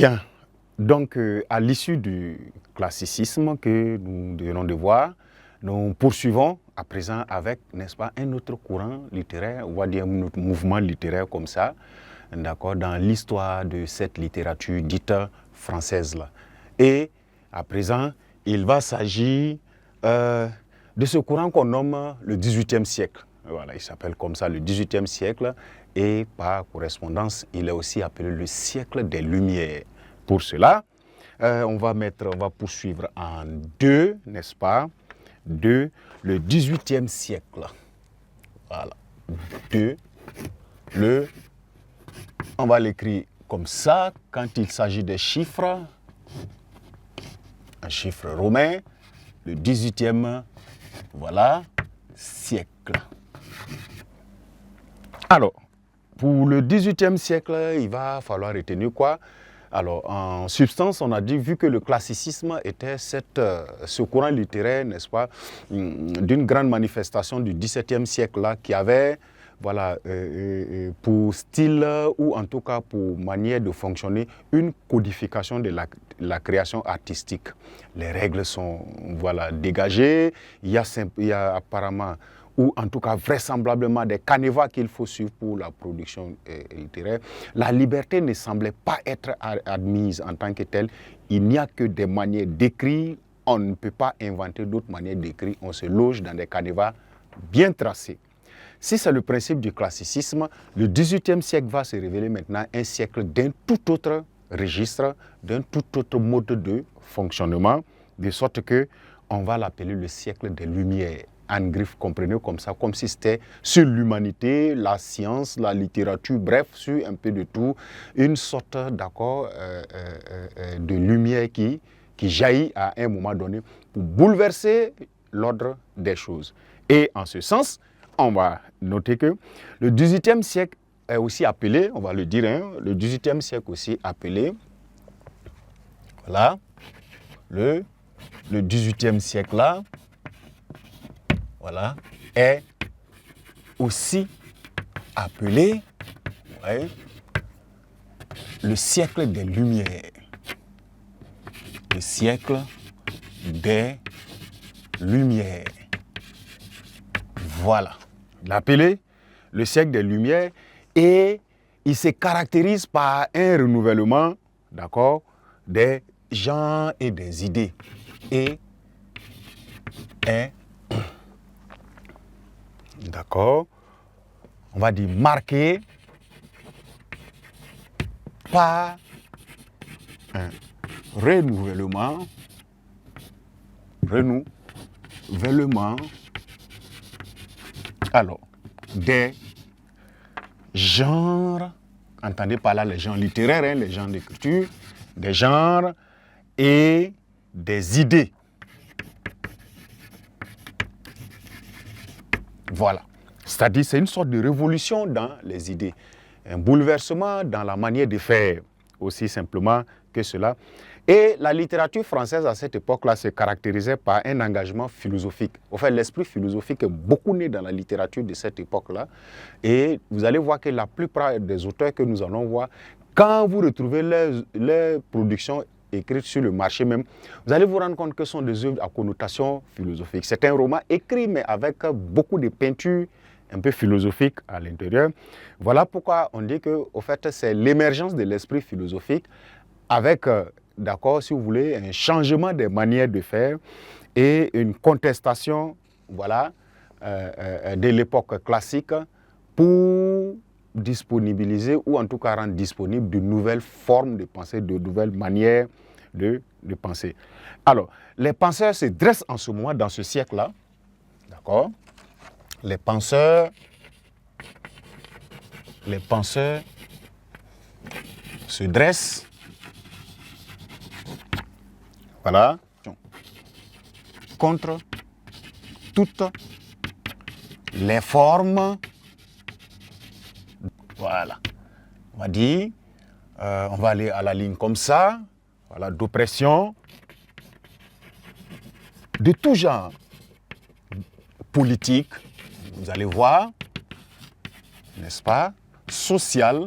Bien, donc à l'issue du classicisme que nous venons de voir, nous poursuivons à présent avec, n'est-ce pas, un autre courant littéraire, on va dire un autre mouvement littéraire comme ça, d'accord, dans l'histoire de cette littérature dite française-là. Et à présent, il va s'agir de ce courant qu'on nomme le XVIIIe siècle. Voilà, il s'appelle comme ça le XVIIIe siècle et par correspondance, il est aussi appelé le siècle des Lumières. Pour cela, on va poursuivre en deux, n'est-ce pas? Deux, le XVIIIe siècle. Voilà. Deux, on va l'écrire comme ça quand il s'agit des chiffres. Un chiffre romain, le XVIIIe, voilà, siècle. Alors, pour le XVIIIe siècle, il va falloir retenir quoi? Alors, en substance, on a dit, vu que le classicisme était ce courant littéraire, n'est-ce pas, d'une grande manifestation du XVIIe siècle-là, qui avait, voilà, pour style, ou en tout cas pour manière de fonctionner, une codification de la création artistique. Les règles sont, voilà, dégagées, il y a apparemment, ou en tout cas vraisemblablement des canevas qu'il faut suivre pour la production littéraire. La liberté ne semblait pas être admise en tant que telle. Il n'y a que des manières d'écrire. On ne peut pas inventer d'autres manières d'écrire. On se loge dans des canevas bien tracés. Si c'est le principe du classicisme, le XVIIIe siècle va se révéler maintenant un siècle d'un tout autre registre, d'un tout autre mode de fonctionnement, de sorte qu'on va l'appeler le siècle des Lumières. Anne Griffe comprenait comme ça, comme si c'était sur l'humanité, la science, la littérature, bref, sur un peu de tout, une sorte de lumière qui jaillit à un moment donné pour bouleverser l'ordre des choses. Et en ce sens, on va noter que le XVIIIe siècle est aussi appelé, on va le dire, hein, le XVIIIe siècle aussi appelé, voilà, le XVIIIe siècle là, voilà, est aussi appelé, ouais, le siècle des Lumières. Le siècle des Lumières. Voilà. L'appelé le siècle des Lumières et il se caractérise par un renouvellement, d'accord, des genres et des idées. Et est, d'accord, on va dire marqué par un renouvellement, alors, des genres, entendez par là les genres littéraires, hein, les genres d'écriture, des genres et des idées. Voilà. C'est-à-dire, c'est une sorte de révolution dans les idées, un bouleversement dans la manière de faire, aussi simplement que cela. Et la littérature française à cette époque-là se caractérisait par un engagement philosophique. En fait, l'esprit philosophique est beaucoup né dans la littérature de cette époque-là. Et vous allez voir que la plupart des auteurs que nous allons voir, quand vous retrouvez leurs productions écrites sur le marché même, vous allez vous rendre compte que ce sont des œuvres à connotation philosophique. C'est un roman écrit, mais avec beaucoup de peintures un peu philosophiques à l'intérieur. Voilà pourquoi on dit que, au fait, c'est l'émergence de l'esprit philosophique avec, d'accord, si vous voulez, un changement des manières de faire et une contestation, voilà, de l'époque classique pour disponibiliser ou en tout cas rendre disponible de nouvelles formes de pensée, de nouvelles manières de penser. Alors, les penseurs se dressent en ce moment dans ce siècle-là, d'accord? Les penseurs se dressent, voilà, contre toutes les formes, voilà, on va dire, on va aller à la ligne comme ça, voilà, d'oppression, de tout genre, politique, vous allez voir, n'est-ce pas, social,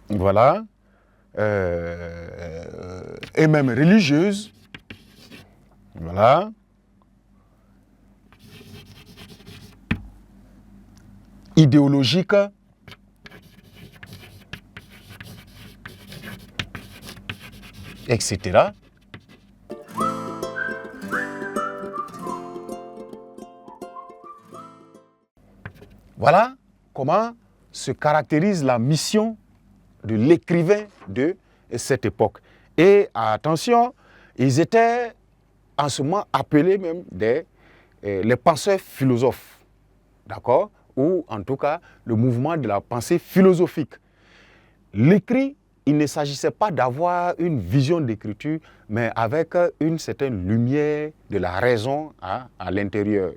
voilà, et même religieuse, voilà, idéologique, etc. Voilà comment se caractérise la mission de l'écrivain de cette époque. Et attention, ils étaient en ce moment appelés même les penseurs philosophes, d'accord? Ou en tout cas, le mouvement de la pensée philosophique. L'écrit, il ne s'agissait pas d'avoir une vision d'écriture, mais avec une certaine lumière de la raison à l'intérieur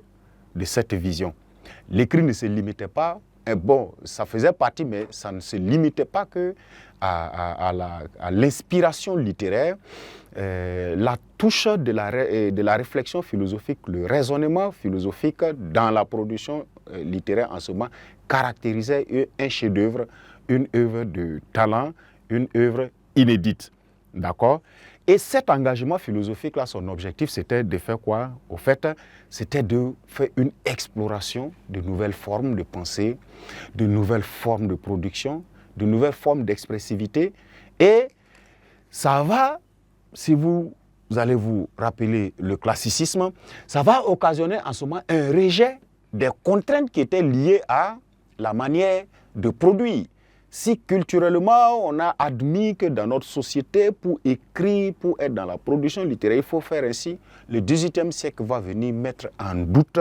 de cette vision. L'écrit ne se limitait pas, bon, ça faisait partie, mais ça ne se limitait pas que à l'inspiration littéraire, la touche de la réflexion philosophique, le raisonnement philosophique dans la production littéraire en ce moment caractérisait un chef-d'œuvre, une œuvre de talent, une œuvre inédite. D'accord? Et cet engagement philosophique-là, son objectif, c'était de faire quoi? Au fait, c'était de faire une exploration de nouvelles formes de pensée, de nouvelles formes de production, de nouvelles formes d'expressivité. Et ça va, si vous allez vous rappeler le classicisme, ça va occasionner en ce moment un rejet des contraintes qui étaient liées à la manière de produire. Si culturellement, on a admis que dans notre société, pour écrire, pour être dans la production littéraire, il faut faire ainsi, le XVIIIe siècle va venir mettre en doute,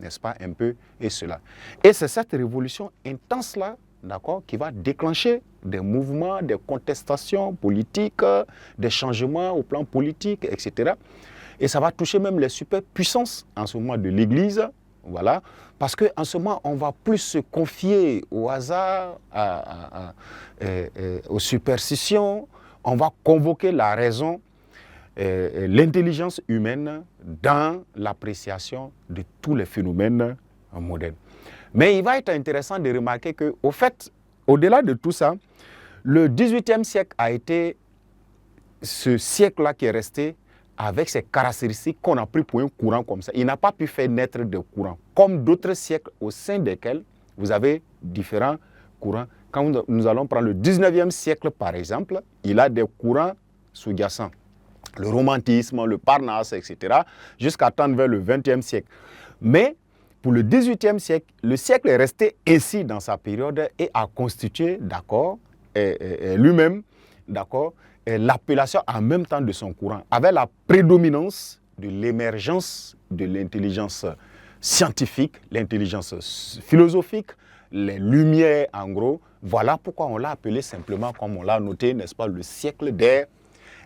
n'est-ce pas, un peu, et cela. Et c'est cette révolution intense-là, d'accord, qui va déclencher des mouvements, des contestations politiques, des changements au plan politique, etc. Et ça va toucher même les superpuissances en ce moment de l'Église. Voilà, parce qu'en ce moment, on va plus se confier au hasard, aux superstitions, on va convoquer la raison, l'intelligence humaine dans l'appréciation de tous les phénomènes modernes. Mais il va être intéressant de remarquer qu'au fait, au-delà de tout ça, le XVIIIe siècle a été ce siècle-là qui est resté avec ces caractéristiques qu'on a pris pour un courant comme ça. Il n'a pas pu faire naître de courants, comme d'autres siècles au sein desquels vous avez différents courants. Quand nous allons prendre le 19e siècle, par exemple, il a des courants sous-jacents. Le romantisme, le Parnasse, etc., jusqu'à tendre vers le 20e siècle. Mais pour le 18e siècle, le siècle est resté ainsi dans sa période et a constitué, d'accord, lui-même, d'accord, l'appellation en même temps de son courant, avec la prédominance de l'émergence de l'intelligence scientifique, l'intelligence philosophique, les lumières en gros. Voilà pourquoi on l'a appelé simplement, comme on l'a noté, n'est-ce pas, le siècle des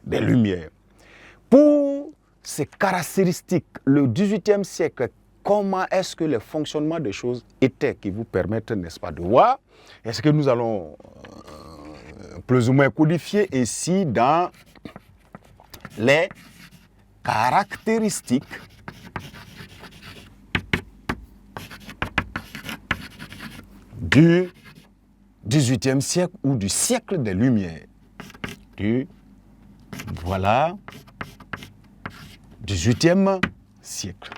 Lumières. Pour ces caractéristiques, le XVIIIe siècle, comment est-ce que le fonctionnement des choses était qui vous permettent, n'est-ce pas, de voir? Est-ce que nous allons plus ou moins codifier ici dans les caractéristiques du XVIIIe siècle ou du siècle des Lumières. Voilà, XVIIIe siècle.